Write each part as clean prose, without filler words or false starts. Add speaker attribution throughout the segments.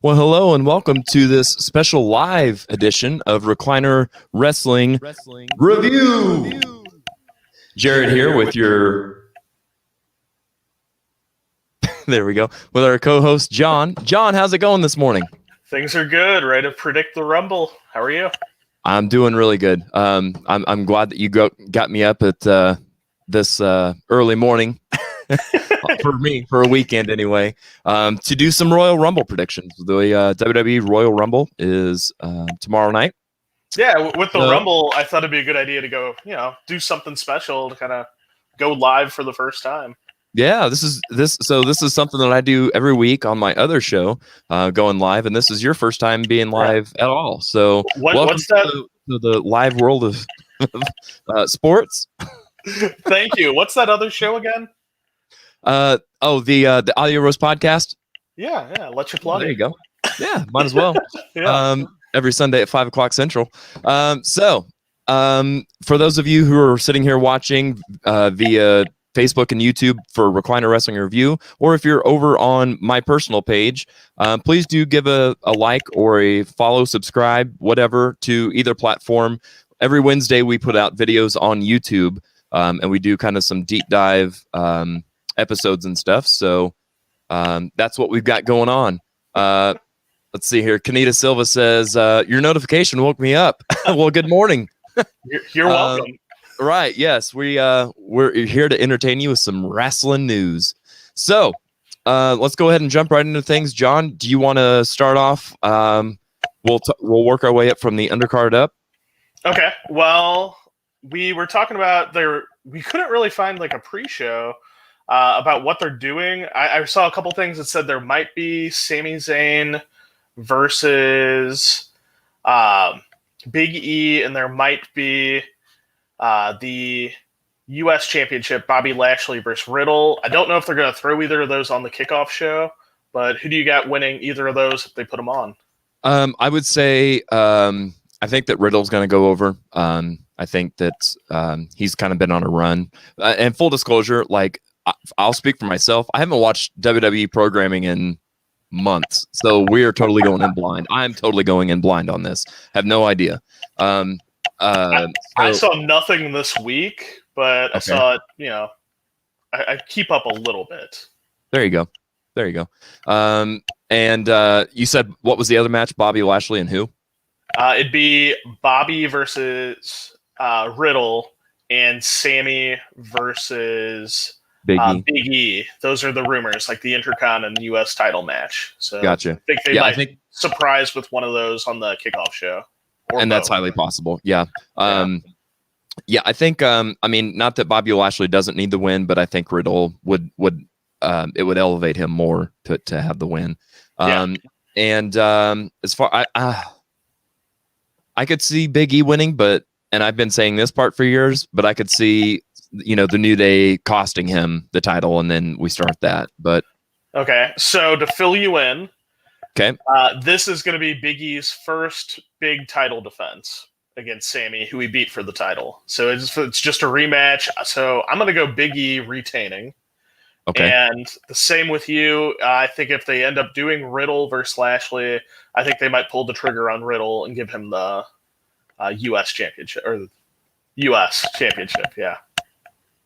Speaker 1: Well, hello and welcome to this special live edition of Recliner Wrestling Review. Jared here with your... There we go. With our co-host, John. John, how's it going this morning?
Speaker 2: Things are good. Ready to predict the Rumble. How are you?
Speaker 1: I'm doing really good. I'm glad that you got me up at this early morning. For me, for a weekend anyway, to do some Royal Rumble predictions. The WWE Royal Rumble is tomorrow night.
Speaker 2: Yeah, with the Rumble, I thought it'd be a good idea to go, do something special to kind of go live for the first time.
Speaker 1: Yeah, this is something that I do every week on my other show, going live, and this is your first time being live at all. So
Speaker 2: what's that?
Speaker 1: To the live world of sports.
Speaker 2: Thank you. What's that other show again?
Speaker 1: The Audio Roast podcast.
Speaker 2: Yeah. Let you plug.
Speaker 1: There you go. Yeah, might as well.
Speaker 2: Yeah.
Speaker 1: Every Sunday at 5:00 Central. For those of you who are sitting here watching via Facebook and YouTube for Recliner Wrestling Review, or if you're over on my personal page, please do give a like or a follow, subscribe, whatever, to either platform. Every Wednesday we put out videos on YouTube, and we do kind of some deep dive episodes and stuff. So that's what we've got going on. Let's see here. Kanita Silva says, your notification woke me up. Well, good morning.
Speaker 2: You're welcome.
Speaker 1: Right. Yes, we're here to entertain you with some wrestling news. So let's go ahead and jump right into things. John, do you want to start off? We'll work our way up from the undercard up. Okay.
Speaker 2: Well, we were talking about we couldn't really find like a pre-show about what they're doing. I saw a couple things that said there might be Sami Zayn versus Big E, and there might be the U.S. Championship, Bobby Lashley versus Riddle. I don't know if they're going to throw either of those on the kickoff show, but who do you got winning either of those if they put them on?
Speaker 1: I would say I think that Riddle's going to go over. I think that he's kind of been on a run. And full disclosure, like, I'll speak for myself. I haven't watched WWE programming in months, so we are totally going in blind. I'm totally going in blind on this. Have no idea.
Speaker 2: I saw nothing this week, but okay. I saw it. I keep up a little bit.
Speaker 1: There you go. And you said what was the other match? Bobby Lashley and who?
Speaker 2: It'd be Bobby versus Riddle and Sammy versus Big E. Those are the rumors, like the Intercon and U.S. title match. So
Speaker 1: gotcha.
Speaker 2: I think they might surprise with one of those on the kickoff show.
Speaker 1: And that's highly possible. Yeah. I think, not that Bobby Lashley doesn't need the win, but I think Riddle would it would elevate him more to have the win. And as far, I could see Big E winning, and I've been saying this part for years, but I could see, the New Day costing him the title, and then we start that. But
Speaker 2: okay, so to fill you in,
Speaker 1: okay,
Speaker 2: this is going to be Big E's first big title defense against Sammy, who he beat for the title. So it's just a rematch. So I'm going to go Big E retaining.
Speaker 1: Okay,
Speaker 2: and the same with you. I think if they end up doing Riddle versus Lashley, I think they might pull the trigger on Riddle and give him the U.S. championship or U.S. championship. Yeah.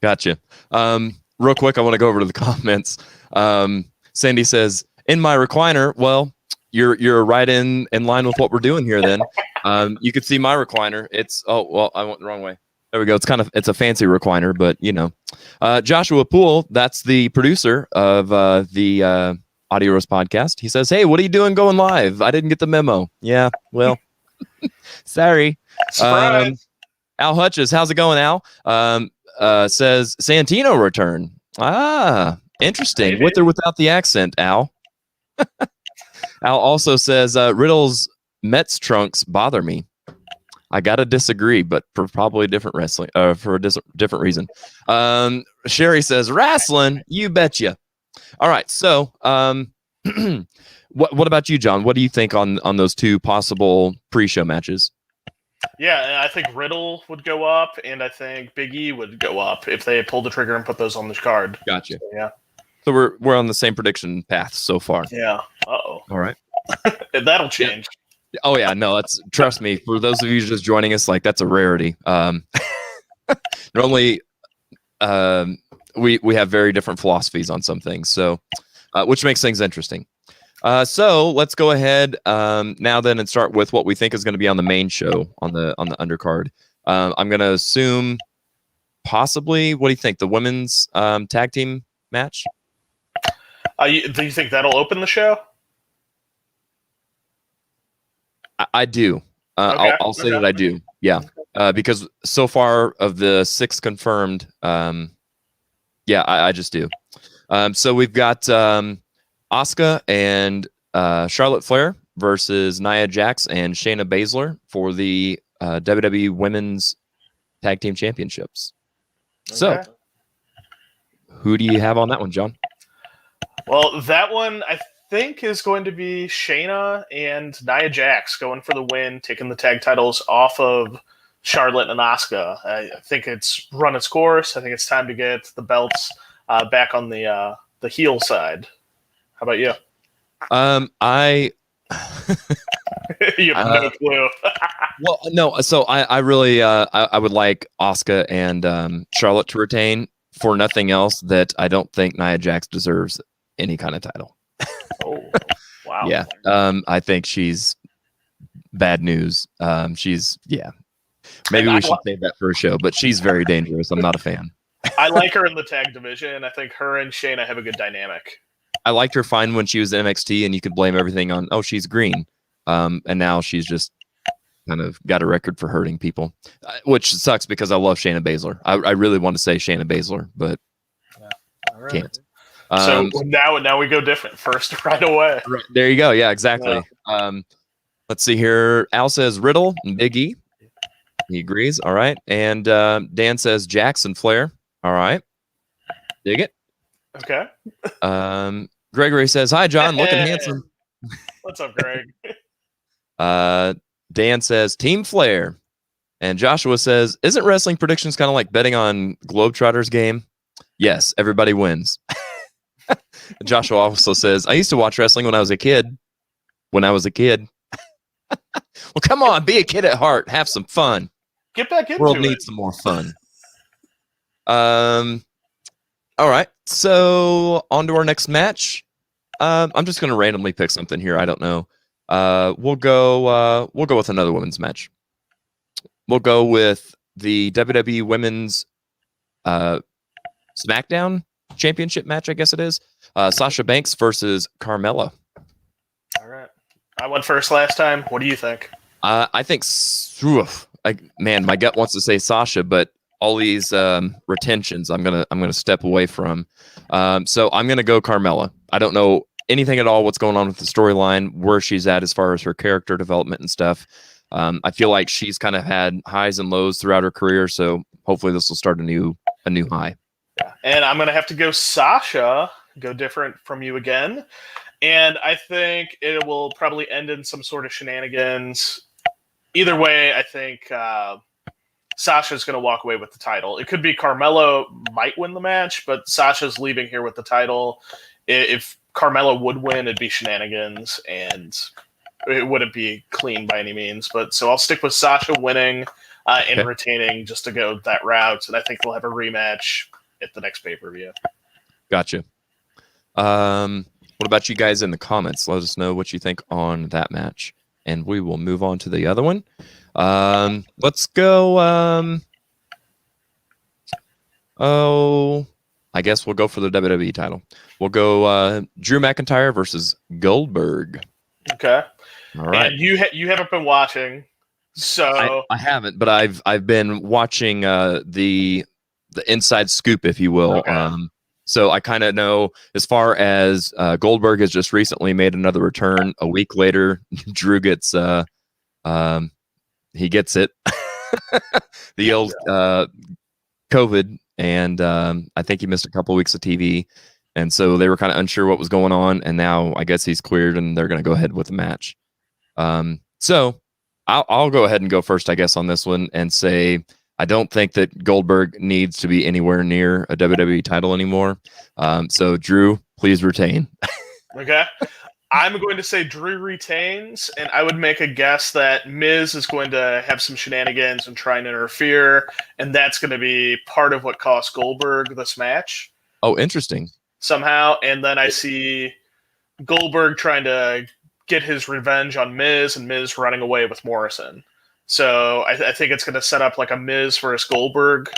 Speaker 1: Gotcha. Real quick, I want to go over to the comments. Sandy says, in my recliner, well, you're right in line with what we're doing here then. You could see my recliner. I went the wrong way. There we go. It's a fancy recliner, but Joshua Poole, that's the producer of the Audio Roast podcast. He says, hey, what are you doing going live? I didn't get the memo. Yeah, well, sorry.
Speaker 2: Surprise.
Speaker 1: Al Hutches, how's it going, Al? Says Santino return. Interesting. Maybe. With or without the accent, Al. Al also says Riddle's Mets trunks bother me. I gotta disagree, but for probably a different for a different reason. Sherry says wrestling. You betcha. All right. So, what about you, John? What do you think on those two possible pre-show matches?
Speaker 2: Yeah, I think Riddle would go up, and I think Big E would go up if they pulled the trigger and put those on the card.
Speaker 1: Gotcha.
Speaker 2: So, yeah.
Speaker 1: So we're on the same prediction path so far.
Speaker 2: Yeah. Uh-oh.
Speaker 1: All right.
Speaker 2: That'll change.
Speaker 1: Oh yeah, no, trust me. For those of you just joining us, like that's a rarity. Normally, we have very different philosophies on some things, so which makes things interesting. So let's go ahead now then and start with what we think is going to be on the main show on the undercard. I'm going to assume possibly. What do you think? The women's tag team match?
Speaker 2: Do you think that'll open the show?
Speaker 1: I do.
Speaker 2: Okay.
Speaker 1: I'll say that I do. Yeah, because so far of the 6 confirmed, yeah, I just do. So we've got Asuka and Charlotte Flair versus Nia Jax and Shayna Baszler for the WWE Women's Tag Team Championships.
Speaker 2: Okay.
Speaker 1: So, who do you have on that one, John?
Speaker 2: Well, that one I think is going to be Shayna and Nia Jax going for the win, taking the tag titles off of Charlotte and Asuka. I think it's run its course. I think it's time to get the belts back on the heel side. How about you?
Speaker 1: I
Speaker 2: You have no clue.
Speaker 1: well, no. So I really I would like Asuka and Charlotte to retain for nothing else. That I don't think Nia Jax deserves any kind of title.
Speaker 2: Oh, wow.
Speaker 1: Yeah. I think she's bad news. She's Maybe we should save that for a show, but she's very dangerous. I'm not a fan.
Speaker 2: I like her in the tag division. I think her and Shayna have a good dynamic.
Speaker 1: I liked her fine when she was in NXT, and you could blame everything on, oh, she's green. And now she's just kind of got a record for hurting people, which sucks because I love Shayna Baszler. I really want to say Shayna Baszler, but can't.
Speaker 2: So now we go different first right away.
Speaker 1: Right, there you go. Yeah, exactly. Yeah. Let's see here. Al says Riddle and Big E. He agrees. All right. And Dan says Jackson Flair. All right. Dig it.
Speaker 2: Okay.
Speaker 1: Gregory says, hi, John. Looking handsome.
Speaker 2: What's up, Greg?
Speaker 1: Dan says Team Flair. And Joshua says, isn't wrestling predictions kind of like betting on Globetrotters game? Yes, everybody wins. Joshua also says, I used to watch wrestling when I was a kid. Well, come on, be a kid at heart. Have some fun.
Speaker 2: Get back into it.
Speaker 1: World needs some more fun. All right, so on to our next match. I'm just going to randomly pick something here. I don't know. We'll go with another women's match. We'll go with the WWE Women's SmackDown Championship match, I guess it is. Sasha Banks versus Carmella.
Speaker 2: All right. I went first last time. What do you think?
Speaker 1: I think, man, my gut wants to say Sasha, but all these retentions, I'm gonna step away from. So I'm gonna go Carmella. I don't know anything at all what's going on with the storyline, where she's at as far as her character development and stuff. I feel like she's kind of had highs and lows throughout her career, so hopefully this will start a new high.
Speaker 2: Yeah. And I'm gonna have to go Sasha. Go different from you again. And I think it will probably end in some sort of shenanigans. Either way, I think Sasha's going to walk away with the title. It could be Carmella might win the match, but Sasha's leaving here with the title. If Carmella would win, it'd be shenanigans, and it wouldn't be clean by any means. But so I'll stick with Sasha winning and retaining just to go that route. And I think we'll have a rematch at the next pay-per-view.
Speaker 1: Gotcha. What about you guys in the comments? Let us know what you think on that match, and we will move on to the other one. Let's go. I guess we'll go for the WWE title. We'll go Drew McIntyre versus Goldberg.
Speaker 2: Okay.
Speaker 1: All right.
Speaker 2: And you haven't been watching, so
Speaker 1: I haven't, but I've been watching the inside scoop, if you will.
Speaker 2: Okay.
Speaker 1: So I kind of know, as far as Goldberg has just recently made another return. A week later, Drew gets he gets it, the old COVID, and I think he missed a couple weeks of TV, and so they were kind of unsure what was going on. And now I guess he's cleared, and they're going to go ahead with the match. So I'll go ahead and go first, I guess, on this one, and say I don't think that Goldberg needs to be anywhere near a WWE title anymore. So Drew, please retain.
Speaker 2: Okay. I'm going to say Drew retains, and I would make a guess that Miz is going to have some shenanigans and try and interfere, and that's going to be part of what cost Goldberg this match.
Speaker 1: Oh, interesting.
Speaker 2: Somehow, and then I see Goldberg trying to get his revenge on Miz, and Miz running away with Morrison. So I think it's going to set up like a Miz versus Goldberg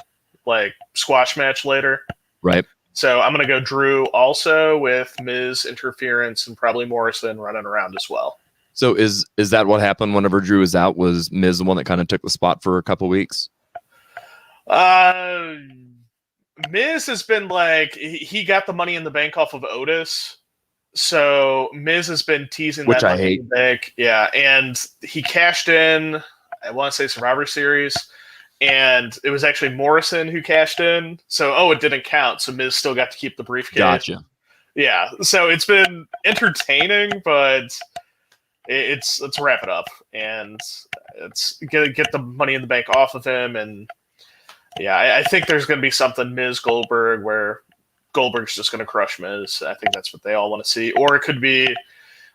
Speaker 2: like squash match later.
Speaker 1: Right.
Speaker 2: So I'm going to go Drew also with Miz interference and probably Morrison running around as well.
Speaker 1: So is that what happened whenever Drew was out? Was Miz the one that kind of took the spot for a couple weeks?
Speaker 2: Miz has been like, he got the Money in the Bank off of Otis. So Miz has been teasing
Speaker 1: Which
Speaker 2: that
Speaker 1: I
Speaker 2: Money
Speaker 1: hate.
Speaker 2: in the Bank. Yeah, and he cashed in, I want to say Survivor Series, and it was actually Morrison who cashed in. So, it didn't count. So Miz still got to keep the briefcase.
Speaker 1: Gotcha.
Speaker 2: Yeah, so it's been entertaining, but let's wrap it up and it's get the Money in the Bank off of him. And yeah, I think there's going to be something Miz Goldberg where Goldberg's just going to crush Miz. I think that's what they all want to see. Or it could be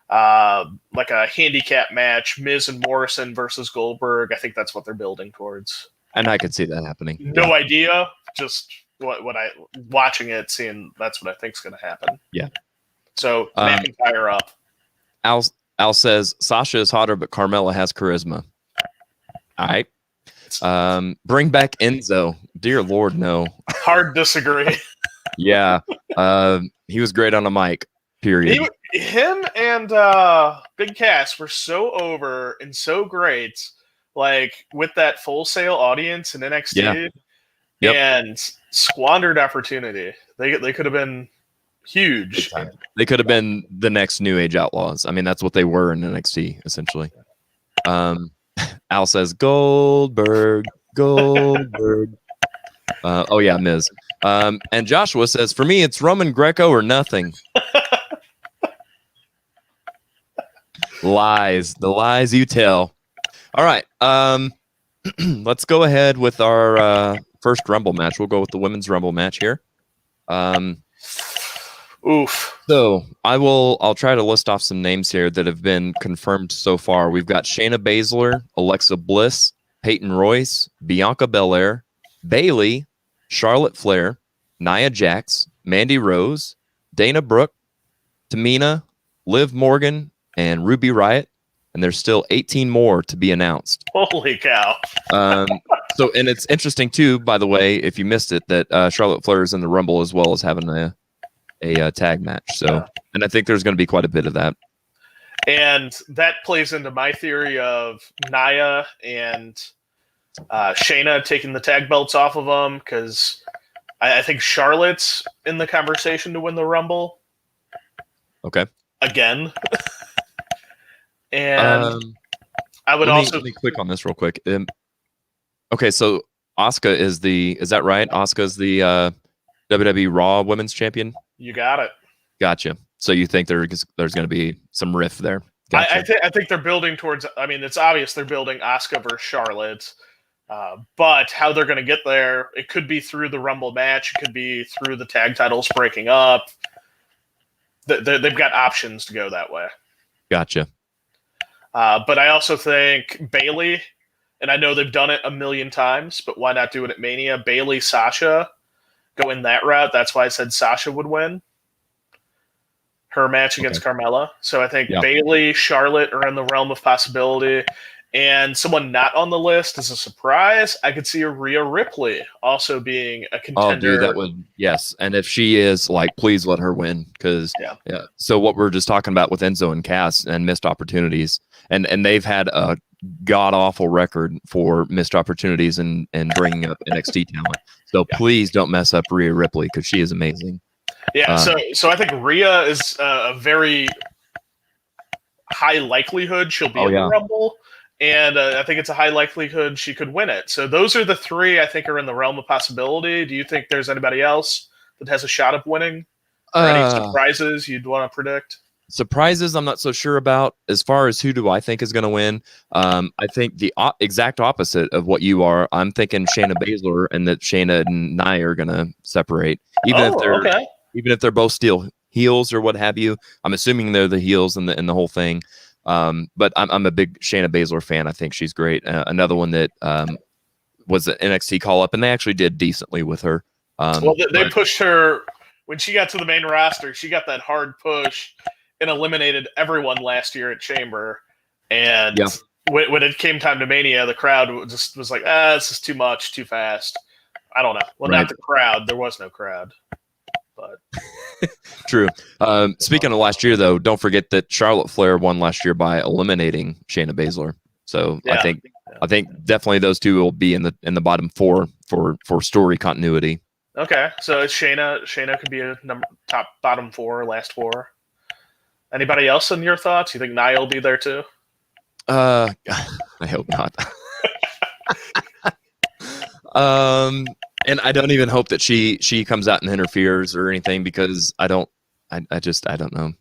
Speaker 2: like a handicap match, Miz and Morrison versus Goldberg. I think that's what they're building towards.
Speaker 1: And I could see that happening.
Speaker 2: No idea. Just what I watching it, seeing that's what I think is going to happen.
Speaker 1: Yeah.
Speaker 2: So McIntyre up.
Speaker 1: Al says Sasha is hotter, but Carmella has charisma. All right. Bring back Enzo. Dear Lord, no.
Speaker 2: Hard disagree.
Speaker 1: Yeah. He was great on a mic. Period.
Speaker 2: Him and Big Cass were so over and so great, like with that Full Sail audience in NXT.
Speaker 1: Yeah. Yep.
Speaker 2: And squandered opportunity. They could have been huge.
Speaker 1: They could have been the next New Age Outlaws. I mean, that's what they were in NXT, essentially. Al says Goldberg. Oh yeah, Miz. And Joshua says, for me, it's Roman Greco or nothing. Lies. The lies you tell. All right. Let's go ahead with our first Rumble match. We'll go with the women's Rumble match here.
Speaker 2: Oof.
Speaker 1: So I'll try to list off some names here that have been confirmed so far. We've got Shayna Baszler, Alexa Bliss, Peyton Royce, Bianca Belair, Bayley, Charlotte Flair, Nia Jax, Mandy Rose, Dana Brooke, Tamina, Liv Morgan, and Ruby Riott. And there's still 18 more to be announced.
Speaker 2: Holy cow.
Speaker 1: So, and it's interesting too, by the way, if you missed it, that Charlotte Flair is in the Rumble as well as having a tag match. So, and I think there's going to be quite a bit of that.
Speaker 2: And that plays into my theory of Nia and Shayna taking the tag belts off of them, because I think Charlotte's in the conversation to win the Rumble.
Speaker 1: Okay.
Speaker 2: Again. And I would
Speaker 1: let me click on this real quick. Okay, so Asuka is that right? Asuka's the WWE Raw Women's Champion?
Speaker 2: You got it.
Speaker 1: Gotcha. So you think there's going to be some riff there? Gotcha.
Speaker 2: I think they're building towards. I mean, it's obvious they're building Asuka versus Charlotte, but how they're going to get there, it could be through the Rumble match. It could be through the tag titles breaking up. They've got options to go that way.
Speaker 1: Gotcha.
Speaker 2: But I also think Bayley, and I know they've done it a million times, but why not do it at Mania? Bayley, Sasha, go in that route. That's why I said Sasha would win her match against Carmella. So I think Bayley, Charlotte are in the realm of possibility. And someone not on the list as a surprise, I could see a Rhea Ripley also being a contender.
Speaker 1: Oh, dude, that would, yes. And if she is, like, please let her win. Because, yeah. So what we're just talking about with Enzo and Cass and missed opportunities, and they've had a god-awful record for missed opportunities and bringing up NXT talent. So please don't mess up Rhea Ripley, because she is amazing.
Speaker 2: Yeah, so I think Rhea is a very high likelihood she'll be in the Rumble. And I think it's a high likelihood she could win it. So those are the three I think are in the realm of possibility. Do you think there's anybody else that has a shot of winning? Or any surprises you'd want to predict?
Speaker 1: Surprises, I'm not so sure about. As far as who do I think is going to win, I think the exact opposite of what you are. I'm thinking Shayna Baszler, and that Shayna and Nia are going to separate, even if they're both still heels or what have you. I'm assuming they're the heels in the whole thing. But I'm a big Shayna Baszler fan. I think she's great. Another one that was an NXT call up, and they actually did decently with her.
Speaker 2: Well, they pushed her when she got to the main roster. She got that hard push and eliminated everyone last year at Chamber. And
Speaker 1: Yeah.
Speaker 2: when it came time to Mania, the crowd just was like, this is too much, too fast. I don't know. Well,
Speaker 1: Right.
Speaker 2: not the crowd. There was no crowd. But
Speaker 1: True. Speaking of last year, though, don't forget that Charlotte Flair won last year by eliminating Shayna Baszler. So
Speaker 2: Yeah.
Speaker 1: I think definitely those two will be in the bottom four for story continuity.
Speaker 2: okay, so Shayna could be a bottom four, last four. Anybody else in your thoughts? You think Nia will be there too?
Speaker 1: I hope not. And I don't even hope that she comes out and interferes or anything, because I don't know.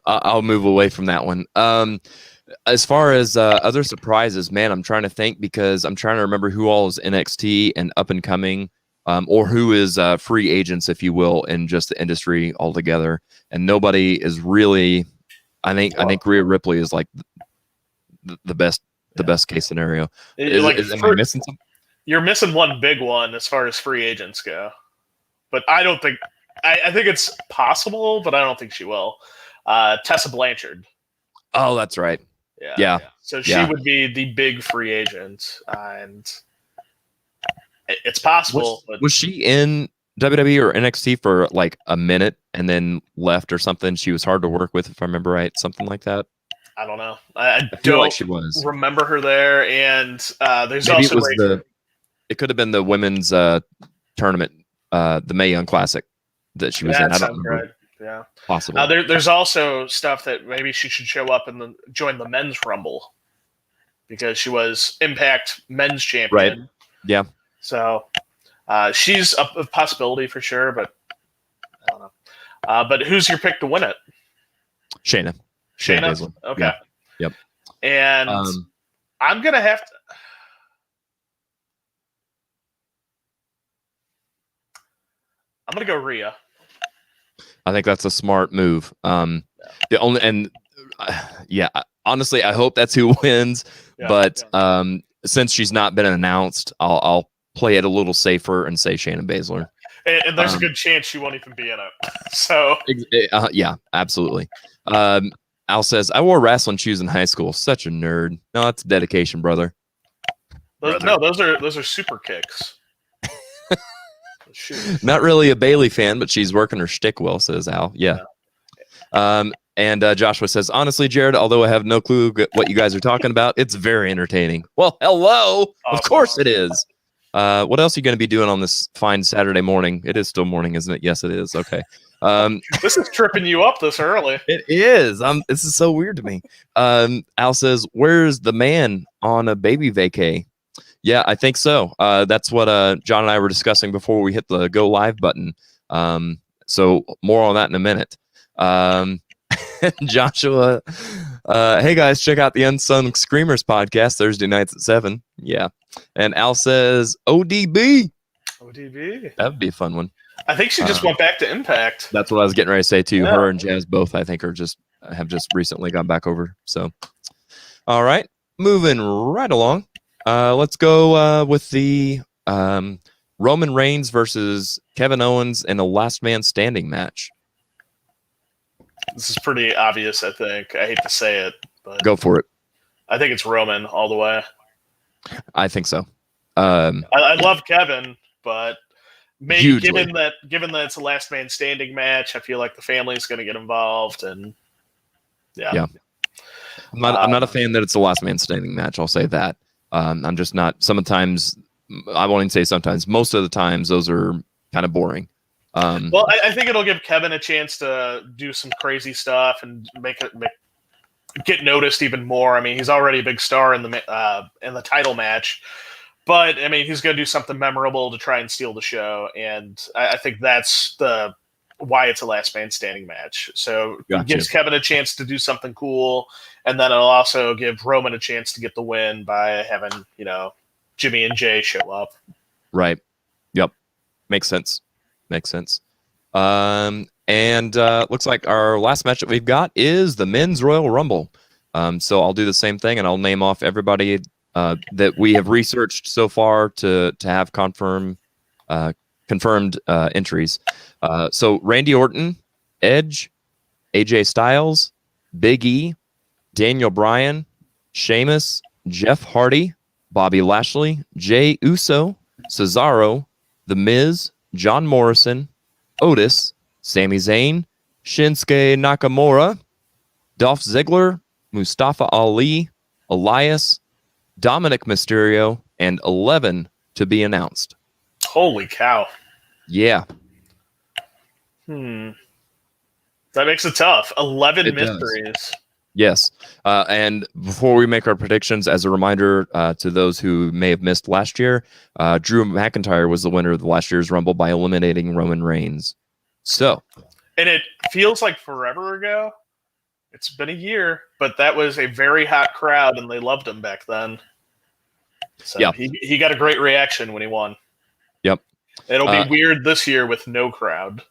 Speaker 1: I'll move away from that one. As far as other surprises, man, I'm trying to think, because I'm trying to remember who all is NXT and up and coming, or who is free agents, if you will, in just the industry altogether. And nobody is really. I think Rhea Ripley is like the best case scenario. Am I missing something?
Speaker 2: You're missing one big one as far as free agents go, but I don't think. I think it's possible, but I don't think she will. Tessa Blanchard.
Speaker 1: Oh, that's right. Yeah.
Speaker 2: So she would be the big free agent, and it's possible.
Speaker 1: Was she in WWE or NXT for like a minute and then left or something? She was hard to work with, if I remember right, something like that.
Speaker 2: I don't know. I
Speaker 1: feel
Speaker 2: don't
Speaker 1: like she was.
Speaker 2: Remember her there, and there's
Speaker 1: Maybe
Speaker 2: also
Speaker 1: it could have been the women's tournament, the Mae Young Classic that she was in. I don't remember.
Speaker 2: Right. Yeah,
Speaker 1: possible.
Speaker 2: There's also stuff that maybe she should show up and join the men's Rumble, because she was Impact Men's Champion.
Speaker 1: Right. Yeah.
Speaker 2: So she's a possibility for sure, but I don't know. But who's your pick to win it?
Speaker 1: Shayna.
Speaker 2: Shayna. Okay.
Speaker 1: Yeah. Yep.
Speaker 2: And I'm gonna have to. I'm gonna go Rhea.
Speaker 1: I think that's a smart move. The only honestly, I hope that's who wins. But since she's not been announced, I'll play it a little safer and say Shayna Baszler.
Speaker 2: And there's a good chance she won't even be in it. So
Speaker 1: yeah, absolutely. Al says, I wore wrestling shoes in high school. Such a nerd. No, that's dedication, brother.
Speaker 2: No, those are super kicks.
Speaker 1: Not really a Bailey fan, but she's working her shtick well, says Al. Yeah. And Joshua says, honestly, Jared, although I have no clue what you guys are talking about, it's very entertaining. Well, hello. Awesome. Of course it is. What else are you going to be doing on this fine Saturday morning? It is still morning, isn't it? Yes, it is. Okay.
Speaker 2: This is tripping you up this early.
Speaker 1: It is. This is so weird to me. Al says, where's the man on a baby vacay? Yeah, I think so. That's what John and I were discussing before we hit the go live button. So more on that in a minute. Joshua, hey guys, check out the Unsung Screamers podcast Thursday nights at 7. Yeah. And Al says, ODB.
Speaker 2: ODB.
Speaker 1: That would be a fun one.
Speaker 2: I think she just went back to Impact.
Speaker 1: That's what I was getting ready to say too. Yeah. Her and Jazz both, I think, have just recently gone back over. So, all right, moving right along. Let's go with the Roman Reigns versus Kevin Owens in a last man standing match.
Speaker 2: This is pretty obvious, I think. I hate to say it, but
Speaker 1: go for it.
Speaker 2: I think it's Roman all the way.
Speaker 1: I think so.
Speaker 2: I love Kevin, but maybe
Speaker 1: hugely.
Speaker 2: given that it's a last man standing match, I feel like the family's going to get involved, and yeah.
Speaker 1: I'm not a fan that it's a last man standing match. I'll say that. I'm just not. Sometimes I won't even say sometimes. Most of the times, those are kind of boring.
Speaker 2: Well, I think it'll give Kevin a chance to do some crazy stuff and get noticed even more. I mean, he's already a big star in the title match, but I mean, he's going to do something memorable to try and steal the show, and I think that's why it's a last man standing match. So it gives Kevin a chance to do something cool, and then it'll also give Roman a chance to get the win by having Jimmy and Jay show up.
Speaker 1: Right. Yep. Makes sense. And looks like our last match that we've got is the Men's Royal Rumble. So I'll do the same thing, and I'll name off everybody that we have researched so far to have confirmed entries. So Randy Orton, Edge, AJ Styles, Big E, Daniel Bryan, Sheamus, Jeff Hardy, Bobby Lashley, Jey Uso, Cesaro, The Miz, John Morrison, Otis, Sami Zayn, Shinsuke Nakamura, Dolph Ziggler, Mustafa Ali, Elias, Dominic Mysterio, and 11 to be announced.
Speaker 2: Holy cow.
Speaker 1: Yeah.
Speaker 2: That makes it tough. 11
Speaker 1: It
Speaker 2: mysteries.
Speaker 1: Does. Yes. And before we make our predictions, as a reminder to those who may have missed last year, Drew McIntyre was the winner of the last year's Rumble by eliminating Roman Reigns. So.
Speaker 2: And it feels like forever ago. It's been a year, but that was a very hot crowd, and they loved him back then. So yeah. He got a great reaction when he won.
Speaker 1: Yep.
Speaker 2: It'll be weird this year with no crowd.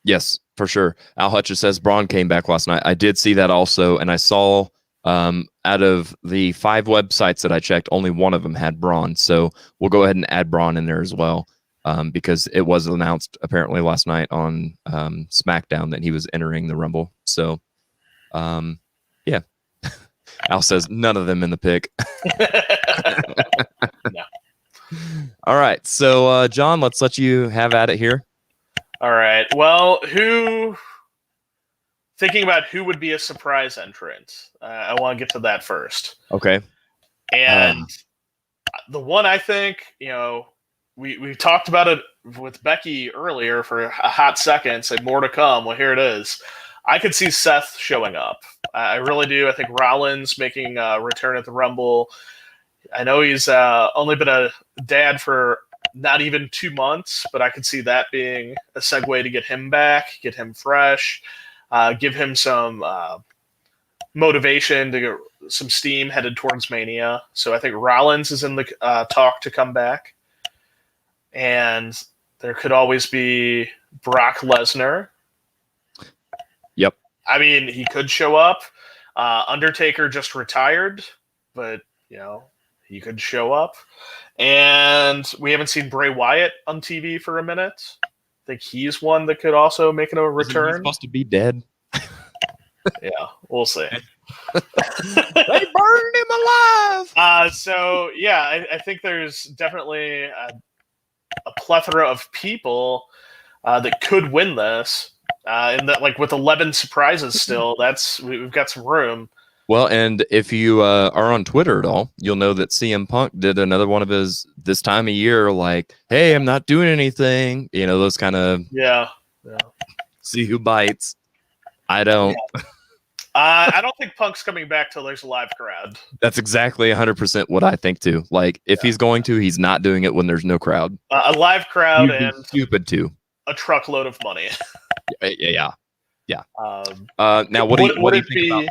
Speaker 1: Yes, for sure. Al Hutchins says Braun came back last night. I did see that also, and I saw out of the 5 websites that I checked, only one of them had Braun. So we'll go ahead and add Braun in there as well, because it was announced apparently last night on SmackDown that he was entering the Rumble. So, yeah. Al says none of them in the pick.
Speaker 2: No.
Speaker 1: All right. So, John, let's let you have at it here.
Speaker 2: All right. Well, thinking about who would be a surprise entrant, I want to get to that first.
Speaker 1: Okay.
Speaker 2: And the one I think, we talked about it with Becky earlier for a hot second, said more to come. Well, here it is. I could see Seth showing up. I really do. I think Rollins making a return at the Rumble. I know he's only been a dad for not even 2 months, but I could see that being a segue to get him back, get him fresh, give him some motivation to get some steam headed towards Mania. So I think Rollins is in the talk to come back. And there could always be Brock Lesnar.
Speaker 1: Yep.
Speaker 2: I mean, he could show up. Undertaker just retired, but, he could show up. And we haven't seen Bray Wyatt on TV for a minute. I think he's one that could also make a return.
Speaker 1: Isn't he supposed to be dead?
Speaker 2: Yeah, we'll see.
Speaker 1: They burned him alive.
Speaker 2: So, yeah, I think there's definitely a plethora of people that could win this. And that, like, with 11 surprises still, we've got some room.
Speaker 1: Well, and if you are on Twitter at all, you'll know that CM Punk did another one of his this time of year, like, hey, I'm not doing anything. Those kind of see who bites. I don't.
Speaker 2: Yeah. I don't think Punk's coming back till there's a live crowd.
Speaker 1: That's exactly 100% what I think too. Like, if he's going to, he's not doing it when there's no crowd.
Speaker 2: A live crowd and
Speaker 1: stupid too.
Speaker 2: A truckload of money.
Speaker 1: Yeah. Now, what do you think about?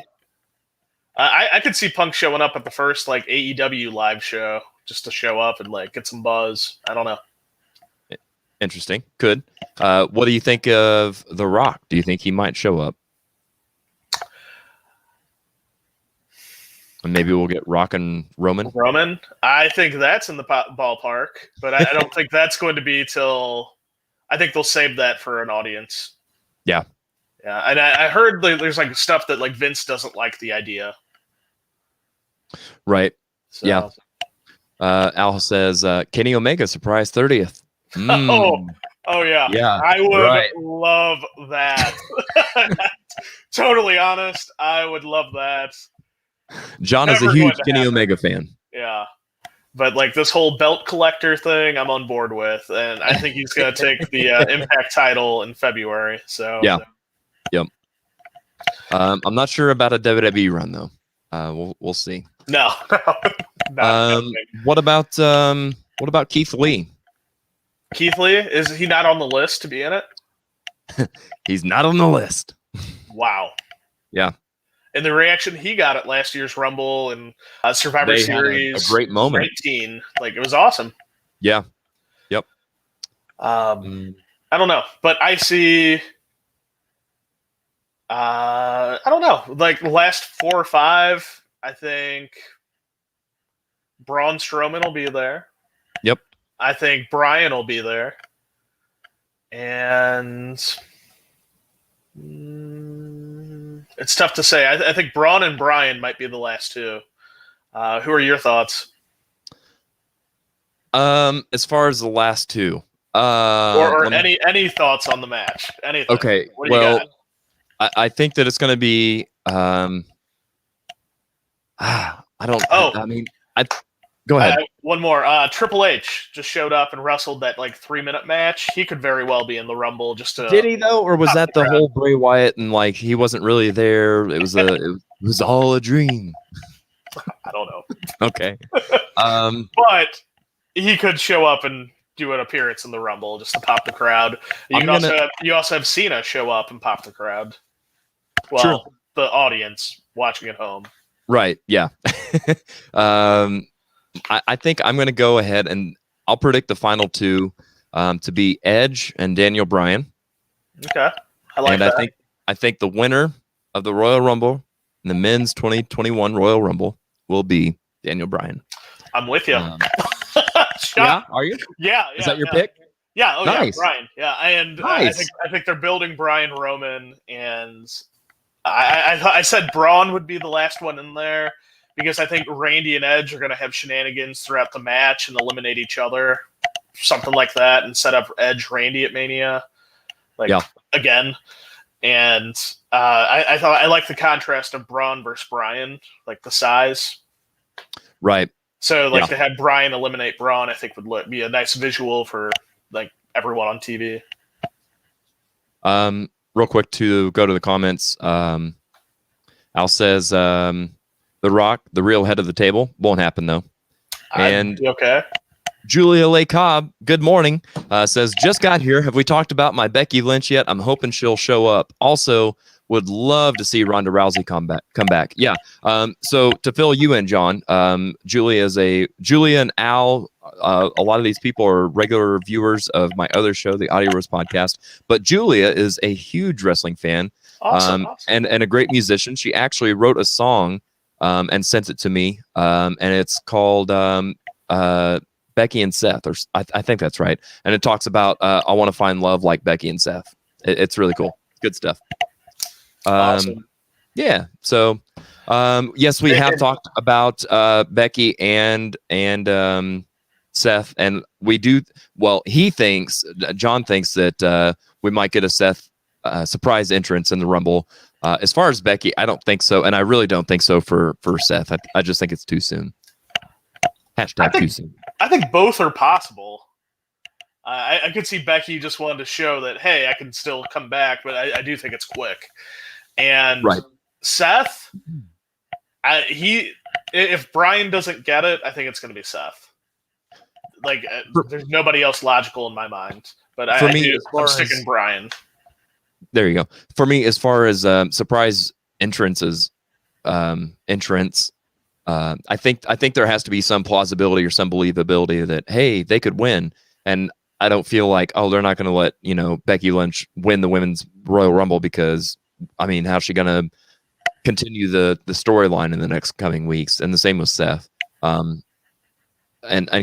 Speaker 2: I could see Punk showing up at the first AEW live show just to show up and get some buzz. I don't know.
Speaker 1: Interesting. Could. What do you think of The Rock? Do you think he might show up? And maybe we'll get Rock and Roman.
Speaker 2: Roman? I think that's in the ballpark, but I don't think that's going to be till. I think they'll save that for an audience.
Speaker 1: Yeah.
Speaker 2: Yeah, and I heard there's stuff that Vince doesn't like the idea.
Speaker 1: Right.
Speaker 2: So.
Speaker 1: Yeah. Al says Kenny Omega surprise 30th.
Speaker 2: Oh yeah.
Speaker 1: Yeah.
Speaker 2: I would love that. Totally honest, I would love that.
Speaker 1: John is a huge Kenny Omega fan.
Speaker 2: Yeah. But this whole belt collector thing, I'm on board with, and I think he's going to take the Impact title in February. So
Speaker 1: yeah. Yep. I'm not sure about a WWE run though. We'll see.
Speaker 2: No.
Speaker 1: What about Keith Lee?
Speaker 2: Keith Lee, is he not on the list to be in it?
Speaker 1: He's not on the list.
Speaker 2: Wow.
Speaker 1: Yeah.
Speaker 2: And the reaction he got at last year's Rumble and Survivor Series,
Speaker 1: had a great moment.
Speaker 2: 19, it was awesome.
Speaker 1: Yeah. Yep.
Speaker 2: I don't know, but I see. I don't know. Like the last 4 or 5, I think Braun Strowman will be there.
Speaker 1: Yep.
Speaker 2: I think Bryan will be there, and it's tough to say. I think Braun and Bryan might be the last 2. Who are your thoughts?
Speaker 1: As far as the last 2,
Speaker 2: or any thoughts on the match? Anything?
Speaker 1: Okay.
Speaker 2: What do you got?
Speaker 1: I think that it's going to be. I don't.
Speaker 2: Oh.
Speaker 1: I mean, go ahead.
Speaker 2: One more. Triple H just showed up and wrestled that like 3-minute match. He could very well be in the Rumble.
Speaker 1: Did he though, or was that the whole Bray Wyatt and like he wasn't really there? It was all a dream.
Speaker 2: I don't know.
Speaker 1: Okay.
Speaker 2: But he could show up and do an appearance in the Rumble just to pop the crowd. You also have Cena show up and pop the crowd. Well,
Speaker 1: True.
Speaker 2: The audience watching at home.
Speaker 1: Right. Yeah. I think I'm going to go ahead and I'll predict the final 2 to be Edge and Daniel Bryan.
Speaker 2: Okay. I like that.
Speaker 1: I think the winner of the Royal Rumble and the men's 2021 Royal Rumble will be Daniel Bryan.
Speaker 2: I'm with you.
Speaker 1: Yeah, are you?
Speaker 2: Yeah.
Speaker 1: Is that your pick?
Speaker 2: Yeah. Oh,
Speaker 1: nice.
Speaker 2: Yeah, Bryan. Yeah, and
Speaker 1: nice.
Speaker 2: I think they're building Bryan Roman, and I said Braun would be the last one in there because I think Randy and Edge are going to have shenanigans throughout the match and eliminate each other, something like that, and set up Edge Randy at Mania, again. And I thought I like the contrast of Braun versus Bryan, like the size.
Speaker 1: Right.
Speaker 2: So, to have Bryan eliminate Braun, I think would be a nice visual for like everyone on TV.
Speaker 1: Real quick to go to the comments. Al says, "The Rock, the real head of the table, won't happen though." And
Speaker 2: okay.
Speaker 1: Julia Leigh Cobb, good morning. Says, "Just got here. Have we talked about my Becky Lynch yet? I'm hoping she'll show up. Also, would love to see Ronda Rousey come back. Yeah. So to fill you in, John, Julia and Al. A lot of these people are regular viewers of my other show, the Audio Roast podcast. But Julia is a huge wrestling fan,
Speaker 2: awesome.
Speaker 1: and a great musician. She actually wrote a song and sent it to me, and it's called Becky and Seth, or I think that's right. And it talks about I want to find love like Becky and Seth. It's really cool. Good stuff.
Speaker 2: Awesome.
Speaker 1: Yeah. So, yes, we have talked about Becky and Seth, and we do. Well, John thinks that we might get a Seth surprise entrance in the Rumble. As far as Becky, I don't think so, and I really don't think so for Seth. I just think it's too soon. Too soon.
Speaker 2: I think both are possible. I could see Becky just wanting to show that, hey, I can still come back, but I do think it's quick. And
Speaker 1: right.
Speaker 2: Seth, if Bryan doesn't get it, I think it's going to be Seth. Like, there's nobody else logical in my mind. But I'm sticking Bryan.
Speaker 1: There you go. For me, as far as surprise entrance, I think there has to be some plausibility or some believability that, hey, they could win. And I don't feel like, they're not going to let, Becky Lynch win the Women's Royal Rumble because, I mean, how's she going to continue the storyline in the next coming weeks? And the same with Seth. And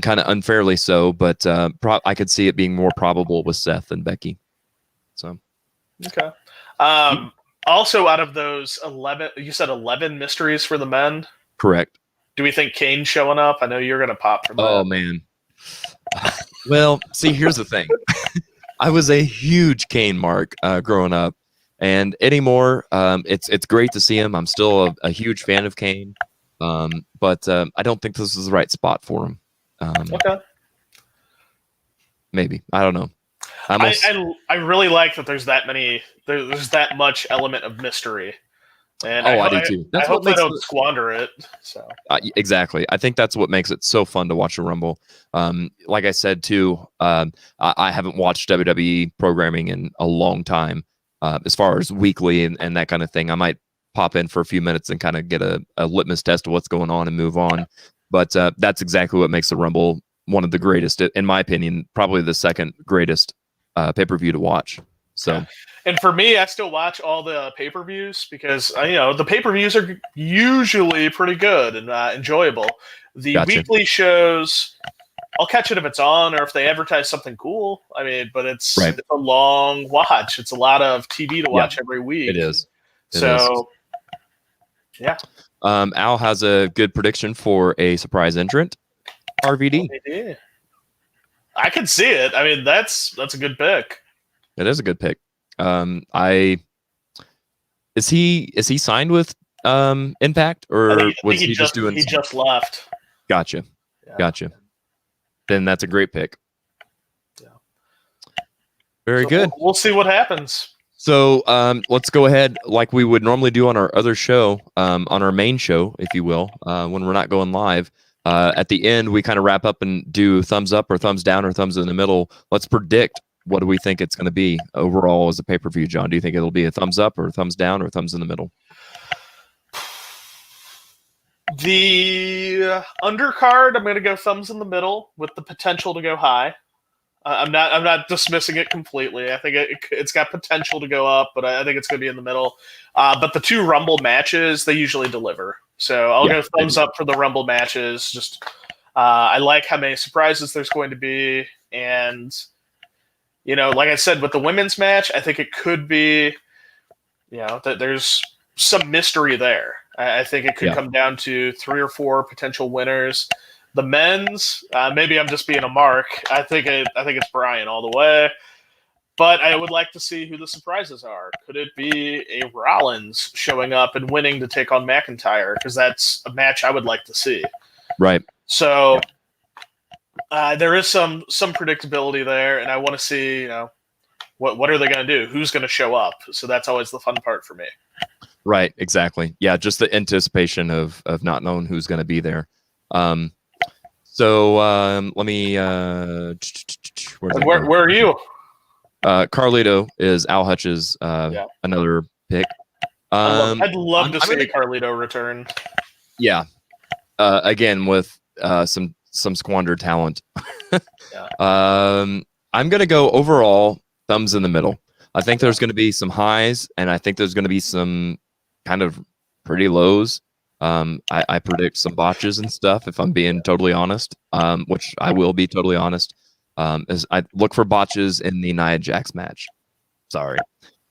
Speaker 1: kind of unfairly so, but I could see it being more probable with Seth than Becky. So.
Speaker 2: Okay. Also, out of those 11, you said 11 mysteries for the men?
Speaker 1: Correct.
Speaker 2: Do we think Kane's showing up? I know you're going to pop from that.
Speaker 1: Oh, man. Well, see, here's the thing. I was a huge Kane mark growing up, and anymore, it's great to see him. I'm still a huge fan of Kane, but I don't think this is the right spot for him.
Speaker 2: Okay.
Speaker 1: Maybe. I don't know.
Speaker 2: I really like that there's that much element of mystery. And
Speaker 1: I do too.
Speaker 2: That's what makes they don't squander it. So
Speaker 1: exactly. I think that's what makes it so fun to watch a Rumble. Like I said too, I haven't watched WWE programming in a long time. As far as weekly and that kind of thing, I might pop in for a few minutes and kind of get a litmus test of what's going on and move on. But that's exactly what makes the Rumble one of the greatest, in my opinion, probably the second greatest pay-per-view to watch. So,
Speaker 2: yeah. And for me, I still watch all the pay-per-views because the pay-per-views are usually pretty good and enjoyable. The
Speaker 1: Gotcha.
Speaker 2: weekly shows, I'll catch it if it's on or if they advertise something cool. I mean, but it's a long watch. It's a lot of TV to watch every week.
Speaker 1: It is.
Speaker 2: Yeah.
Speaker 1: Al has a good prediction for a surprise entrant. RVD.
Speaker 2: I can see it. I mean, that's a good pick.
Speaker 1: It is a good pick. Is he signed with Impact, or was he just doing?
Speaker 2: He just left.
Speaker 1: Gotcha. Then that's a great pick.
Speaker 2: Yeah.
Speaker 1: Very good.
Speaker 2: We'll see what happens.
Speaker 1: So let's go ahead, like we would normally do on our other show, on our main show, if you will, when we're not going live. At the end, we kind of wrap up and do thumbs up or thumbs down or thumbs in the middle. Let's predict what do we think it's going to be overall as a pay-per-view, John. Do you think it'll be a thumbs up or thumbs down or thumbs in the middle?
Speaker 2: The undercard, I'm going to go thumbs in the middle with the potential to go high. I'm not dismissing it completely. I think it's got potential to go up, but I think it's going to be in the middle. But the 2 Rumble matches, they usually deliver. So I'll go thumbs up for the Rumble matches. Just I like how many surprises there's going to be. And, like I said, with the women's match, I think it could be, that there's some mystery there. I think it could come down to 3 or 4 potential winners. The men's, maybe I'm just being a mark. I think it's Brian all the way. But I would like to see who the surprises are. Could it be a Rollins showing up and winning to take on McIntyre? Because that's a match I would like to see.
Speaker 1: Right.
Speaker 2: So there is some predictability there, and I want to see, what are they going to do? Who's going to show up? So that's always the fun part for me.
Speaker 1: Right. Exactly. Yeah. Just the anticipation of not knowing who's going to be there. So let me.
Speaker 2: Where are you?
Speaker 1: Carlito is Al Hutch's another pick.
Speaker 2: I'd love to see a Carlito return.
Speaker 1: Yeah. Again, with some squandered talent. I'm going to go overall thumbs in the middle. I think there's going to be some highs, and I think there's going to be some kind of pretty lows. I predict some botches and stuff, if I'm being totally honest, which I will be totally honest. Is I look for botches in the Nia Jax match. Sorry.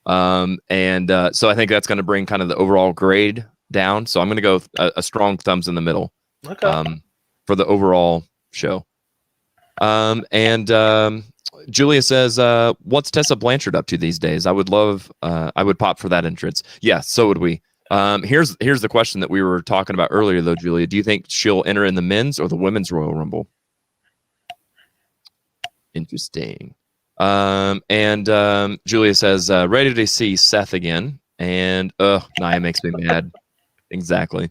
Speaker 1: So I think that's going to bring kind of the overall grade down. So I'm going to go a strong thumbs in the middle for the overall show. Julia says, what's Tessa Blanchard up to these days? I would pop for that entrance. Yeah, so would we. Here's the question that we were talking about earlier, though, Julia. Do you think she'll enter in the men's or the women's Royal Rumble? Interesting. Julia says, ready to see Seth again. And Nia makes me mad. Exactly.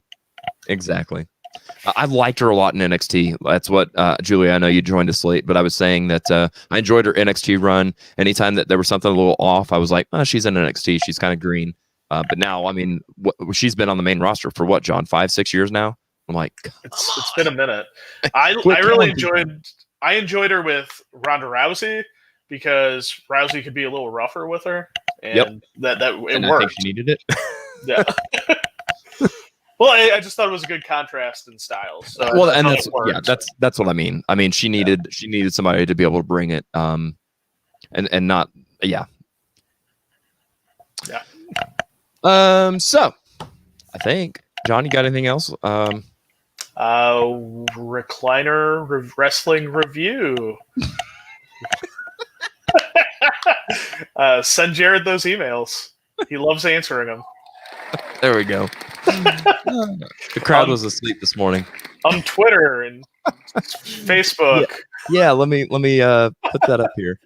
Speaker 1: I liked her a lot in NXT. That's what, Julia, I know you joined us late, but I was saying that I enjoyed her NXT run. Anytime that there was something a little off, I was like, she's in NXT. She's kind of green. But now, I mean, she's been on the main roster for what, John? 5-6 years now? I'm like,
Speaker 2: it's been a minute. I really enjoyed her with Ronda Rousey because Rousey could be a little rougher with her, and that it worked. I think
Speaker 1: she needed it.
Speaker 2: Yeah. Well, I just thought it was a good contrast in styles. So
Speaker 1: well, and that's what I mean. I mean, she needed somebody to be able to bring it, and not
Speaker 2: Yeah.
Speaker 1: So I think, John, you got anything else?
Speaker 2: Recliner wrestling review. Send Jared those emails. He loves answering them.
Speaker 1: There we go. The crowd was asleep this morning.
Speaker 2: On Twitter and Facebook.
Speaker 1: Yeah, let me put that up here.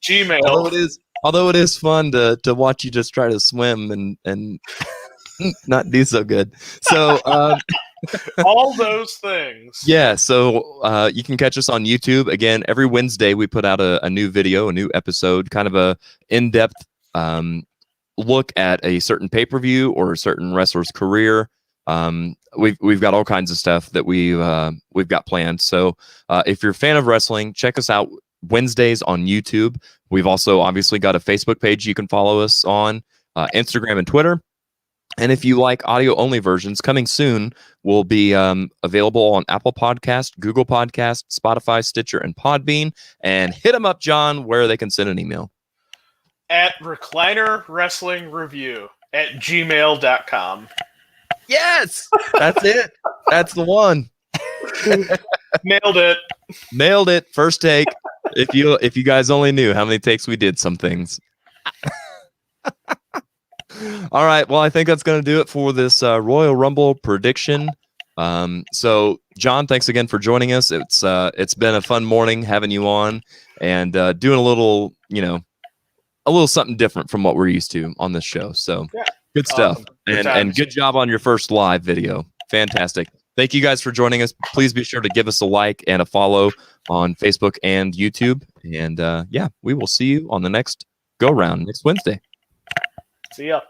Speaker 2: Gmail.
Speaker 1: Although it is fun to watch you just try to swim and not do so good. So
Speaker 2: all those things.
Speaker 1: Yeah, so you can catch us on YouTube. Again, every Wednesday we put out a new video, a new episode, kind of a in-depth look at a certain pay-per-view or a certain wrestler's career. We've got all kinds of stuff that we've got planned. So if you're a fan of wrestling, check us out Wednesdays on YouTube. We've also obviously got a Facebook page you can follow us on, Instagram and Twitter. And if you like audio-only versions, coming soon will be available on Apple Podcast, Google Podcast, Spotify, Stitcher, and Podbean. And hit them up, John, where they can send an email.
Speaker 2: At reclinerwrestlingreview@gmail.com.
Speaker 1: Yes! That's it. That's the one.
Speaker 2: Nailed it.
Speaker 1: Nailed it. First take. If you guys only knew how many takes we did some things. All right. Well, I think that's going to do it for this Royal Rumble prediction. So, John, thanks again for joining us. It's been a fun morning having you on and doing a little something different from what we're used to on this show. So, yeah, good stuff. Awesome. And good job on your first live video. Fantastic. Thank you guys for joining us. Please be sure to give us a like and a follow on Facebook and YouTube. And we will see you on the next go round next Wednesday.
Speaker 2: See ya.